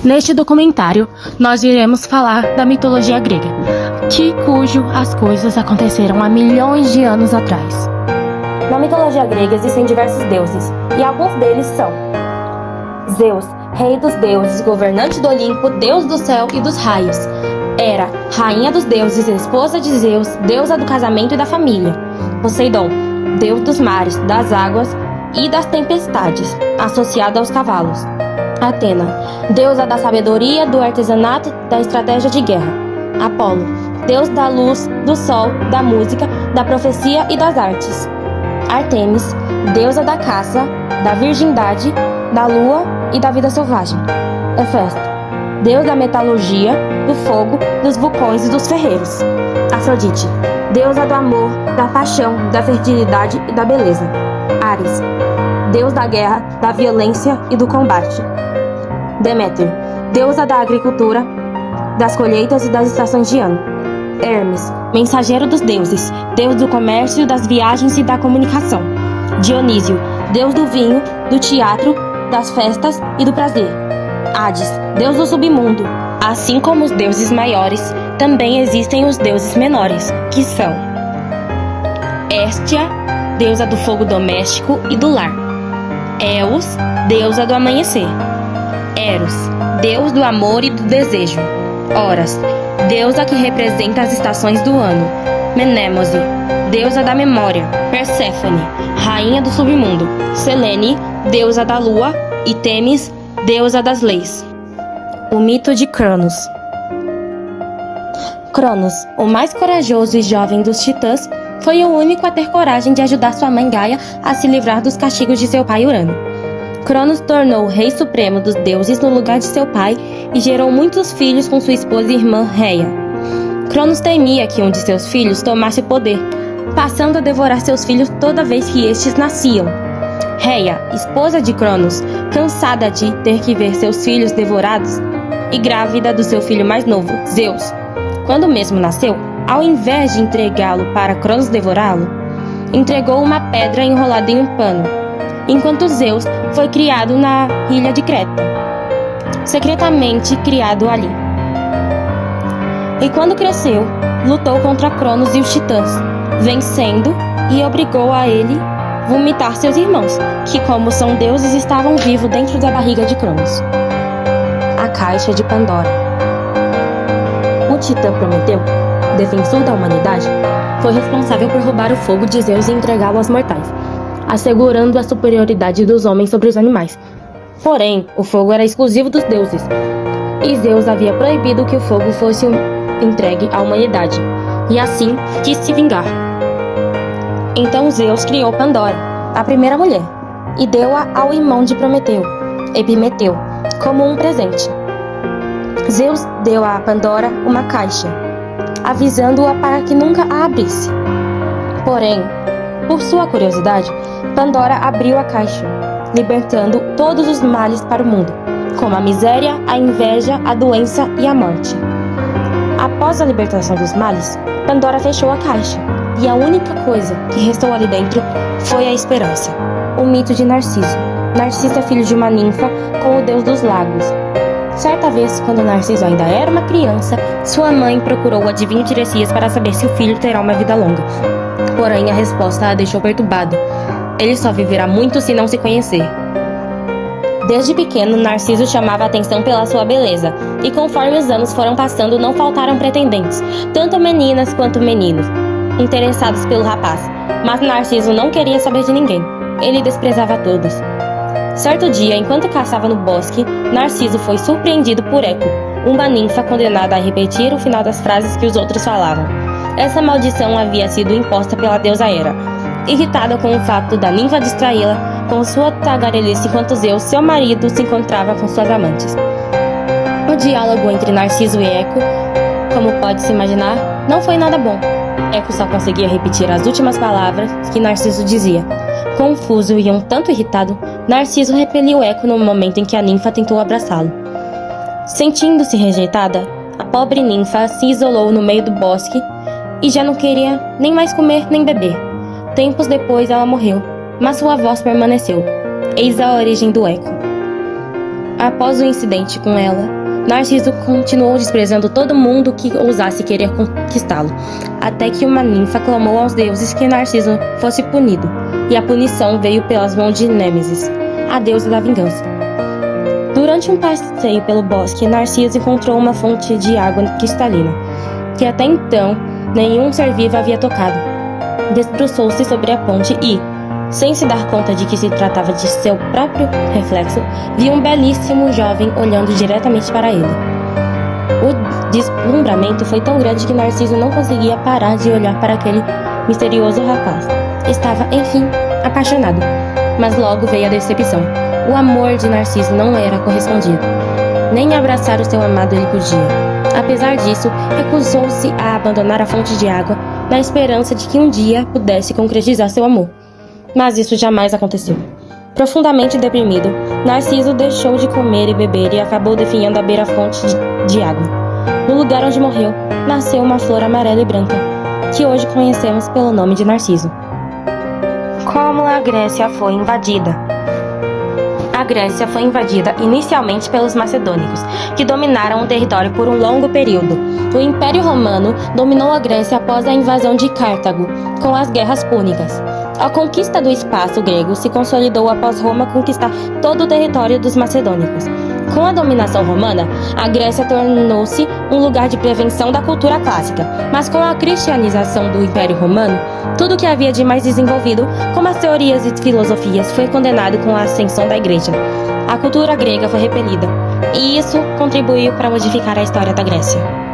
Neste documentário, nós iremos falar da mitologia grega, cujo as coisas aconteceram há milhões de anos atrás. Na mitologia grega existem diversos deuses, e alguns deles são Zeus, rei dos deuses, governante do Olimpo, deus do céu e dos raios. Hera, rainha dos deuses, esposa de Zeus, deusa do casamento e da família. Poseidon, deus dos mares, das águas e das tempestades, associado aos cavalos. Atena, deusa da sabedoria, do artesanato, da estratégia de guerra. Apolo, deus da luz, do sol, da música, da profecia e das artes. Artemis, deusa da caça, da virgindade, da lua e da vida selvagem. Hefesto, deus da metalurgia, do fogo, dos vulcões e dos ferreiros. Afrodite, deusa do amor, da paixão, da fertilidade e da beleza. Ares, deus da guerra, da violência e do combate. Deméter, deusa da agricultura, das colheitas e das estações de ano. Hermes, mensageiro dos deuses, deus do comércio, das viagens e da comunicação. Dionísio, deus do vinho, do teatro, das festas e do prazer. Hades, deus do submundo. Assim como os deuses maiores, também existem os deuses menores, que são Hestia, deusa do fogo doméstico e do lar. Eos, deusa do amanhecer. Eros, deus do amor e do desejo. Horas, deusa que representa as estações do ano. Mnemose, deusa da memória. Perséfone, rainha do submundo. Selene, deusa da lua. E Temis, deusa das leis. O mito de Cronos. Cronos, o mais corajoso e jovem dos titãs, foi o único a ter coragem de ajudar sua mãe Gaia a se livrar dos castigos de seu pai Urano. Cronos tornou o rei supremo dos deuses no lugar de seu pai e gerou muitos filhos com sua esposa e irmã Reia. Cronos temia que um de seus filhos tomasse o poder, passando a devorar seus filhos toda vez que estes nasciam. Reia, esposa de Cronos, cansada de ter que ver seus filhos devorados, e grávida do seu filho mais novo, Zeus, quando mesmo nasceu, ao invés de entregá-lo para Cronos devorá-lo, entregou uma pedra enrolada em um pano, enquanto Zeus foi criado na ilha de Creta, secretamente criado ali. E quando cresceu, lutou contra Cronos e os titãs, vencendo e obrigou a ele vomitar seus irmãos, que como são deuses estavam vivos dentro da barriga de Cronos. A Caixa de Pandora. O titã Prometeu, defensor da humanidade, foi responsável por roubar o fogo de Zeus e entregá-lo aos mortais, assegurando a superioridade dos homens sobre os animais. Porém, o fogo era exclusivo dos deuses, e Zeus havia proibido que o fogo fosse entregue à humanidade, e assim quis se vingar. Então Zeus criou Pandora, a primeira mulher, e deu-a ao irmão de Prometeu, Epimeteu, como um presente. Zeus deu a Pandora uma caixa, avisando-a para que nunca a abrisse. Porém, por sua curiosidade, Pandora abriu a caixa, libertando todos os males para o mundo, como a miséria, a inveja, a doença e a morte. Após a libertação dos males, Pandora fechou a caixa, e a única coisa que restou ali dentro foi a esperança. O mito de Narciso. Narciso é filho de uma ninfa com o deus dos lagos. Certa vez, quando Narciso ainda era uma criança, sua mãe procurou o adivinho Tiresias para saber se o filho terá uma vida longa. Porém, a resposta a deixou perturbado. Ele só viverá muito se não se conhecer. Desde pequeno, Narciso chamava a atenção pela sua beleza, e conforme os anos foram passando, não faltaram pretendentes, tanto meninas quanto meninos, interessados pelo rapaz. Mas Narciso não queria saber de ninguém. Ele desprezava todos. Certo dia, enquanto caçava no bosque, Narciso foi surpreendido por Eco, uma ninfa condenada a repetir o final das frases que os outros falavam. Essa maldição havia sido imposta pela deusa Hera, irritada com o fato da ninfa distraí-la com sua tagarelice enquanto Zeus, seu marido, se encontrava com suas amantes. O diálogo entre Narciso e Eco, como pode-se imaginar, não foi nada bom. Eco só conseguia repetir as últimas palavras que Narciso dizia. Confuso e um tanto irritado, Narciso repeliu Eco no momento em que a ninfa tentou abraçá-lo. Sentindo-se rejeitada, a pobre ninfa se isolou no meio do bosque e já não queria nem mais comer nem beber. Tempos depois ela morreu, mas sua voz permaneceu. Eis a origem do Eco. Após o incidente com ela, Narciso continuou desprezando todo mundo que ousasse querer conquistá-lo, até que uma ninfa clamou aos deuses que Narciso fosse punido, e a punição veio pelas mãos de Nêmesis, a deusa da vingança. Durante um passeio pelo bosque, Narciso encontrou uma fonte de água cristalina, que até então nenhum ser vivo havia tocado. Debruçou-se sobre a ponte e, sem se dar conta de que se tratava de seu próprio reflexo, viu um belíssimo jovem olhando diretamente para ele. O deslumbramento foi tão grande que Narciso não conseguia parar de olhar para aquele misterioso rapaz. Estava, enfim, apaixonado. Mas logo veio a decepção. O amor de Narciso não era correspondido. Nem abraçar o seu amado ele podia. Apesar disso, recusou-se a abandonar a fonte de água, na esperança de que um dia pudesse concretizar seu amor. Mas isso jamais aconteceu. Profundamente deprimido, Narciso deixou de comer e beber e acabou definhando à beira-fonte de água. No lugar onde morreu, nasceu uma flor amarela e branca, que hoje conhecemos pelo nome de Narciso. Como a Grécia foi invadida? A Grécia foi invadida inicialmente pelos macedônicos, que dominaram o território por um longo período. O Império Romano dominou a Grécia após a invasão de Cartago, com as Guerras Púnicas. A conquista do espaço grego se consolidou após Roma conquistar todo o território dos macedônicos. Com a dominação romana, a Grécia tornou-se um lugar de prevenção da cultura clássica, mas com a cristianização do Império Romano, tudo o que havia de mais desenvolvido, como as teorias e filosofias, foi condenado com a ascensão da Igreja. A cultura grega foi repelida, e isso contribuiu para modificar a história da Grécia.